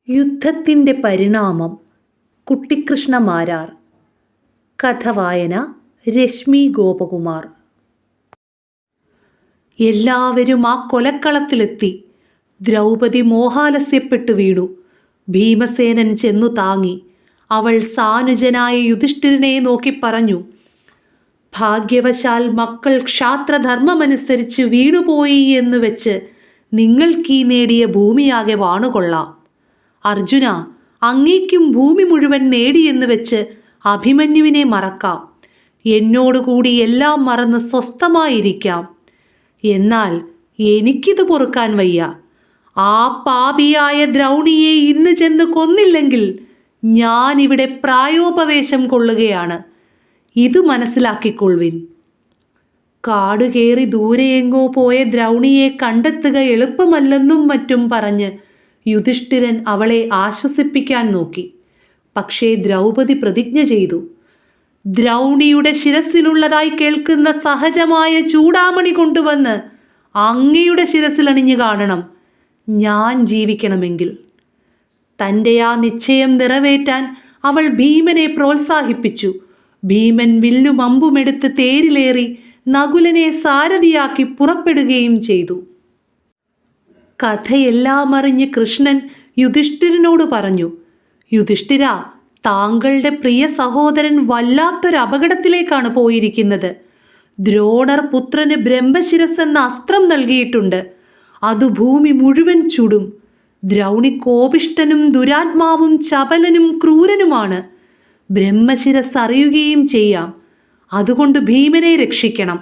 യുദ്ധത്തിൻ്റെ പരിണാമം. കുട്ടിക്കൃഷ്ണ മാരാർ. കഥ വായന രശ്മി ഗോപകുമാർ. എല്ലാവരും ആ കൊലക്കളത്തിലെത്തി. ദ്രൗപദി മോഹാലസ്യപ്പെട്ടു വീണു. ഭീമസേനൻ ചെന്നു താങ്ങി. അവൾ സാനുജനായ യുധിഷ്ഠിരനെ നോക്കി പറഞ്ഞു, ഭാഗ്യവശാൽ മക്കൾ ക്ഷാത്രധർമ്മമനുസരിച്ച് വീണുപോയി എന്ന് വെച്ച് നിങ്ങൾക്കീ നേടിയ ഭൂമിയാകെ വാണുകൊള്ളാം. അർജുന, അങ്ങേക്കും ഭൂമി മുഴുവൻ നേടിയെന്ന് വെച്ച് അഭിമന്യുവിനെ മറക്കാം. എന്നോടുകൂടി എല്ലാം മറന്ന് സ്വസ്ഥമായിരിക്കാം. എന്നാൽ എനിക്കിത് പൊറുക്കാൻ വയ്യ. ആ പാപിയായ ദ്രൗണിയെ ഇന്ന് ചെന്ന് കൊന്നില്ലെങ്കിൽ ഞാൻ ഇവിടെ പ്രായോപവേശം കൊള്ളുകയാണ്. ഇത് മനസ്സിലാക്കിക്കൊള്ളുവിൻ. കാടുകേറി ദൂരെയെങ്ങോ പോയ ദ്രൗണിയെ കണ്ടെത്തുക എളുപ്പമല്ലെന്നും മറ്റും പറഞ്ഞ് യുധിഷ്ഠിരൻ അവളെ ആശ്വസിപ്പിക്കാൻ നോക്കി. പക്ഷേ ദ്രൗപദി പ്രതിജ്ഞ ചെയ്തു. ദ്രൗണിയുടെ ശിരസിലുള്ളതായി കേൾക്കുന്ന സഹജമായ ചൂടാമണി കൊണ്ടുവന്ന് അങ്ങയുടെ ശിരസിലണിഞ്ഞു കാണണം ഞാൻ ജീവിക്കണമെങ്കിൽ. തൻ്റെ ആ നിശ്ചയം നിറവേറ്റാൻ അവൾ ഭീമനെ പ്രോത്സാഹിപ്പിച്ചു. ഭീമൻ വില്ലും അമ്പുമെടുത്ത് തേരിലേറി നകുലനെ സാരഥിയാക്കി പുറപ്പെടുകയും ചെയ്തു. കഥയെല്ലാം അറിഞ്ഞ് കൃഷ്ണൻ യുധിഷ്ഠിരനോട് പറഞ്ഞു, യുധിഷ്ഠിര, താങ്കളുടെ പ്രിയ സഹോദരൻ വല്ലാത്തൊരു അപകടത്തിലേക്കാണ് പോയിരിക്കുന്നത്. ദ്രോണർ പുത്രന് ബ്രഹ്മശിരസ് എന്ന അസ്ത്രം നൽകിയിട്ടുണ്ട്. അത് ഭൂമി മുഴുവൻ ചുടും. ദ്രൗണി കോപിഷ്ഠനും ദുരാത്മാവും ചപലനും ക്രൂരനുമാണ്. ബ്രഹ്മശിരസ് അറിയുകയും ചെയ്യാം. അതുകൊണ്ട് ഭീമനെ രക്ഷിക്കണം.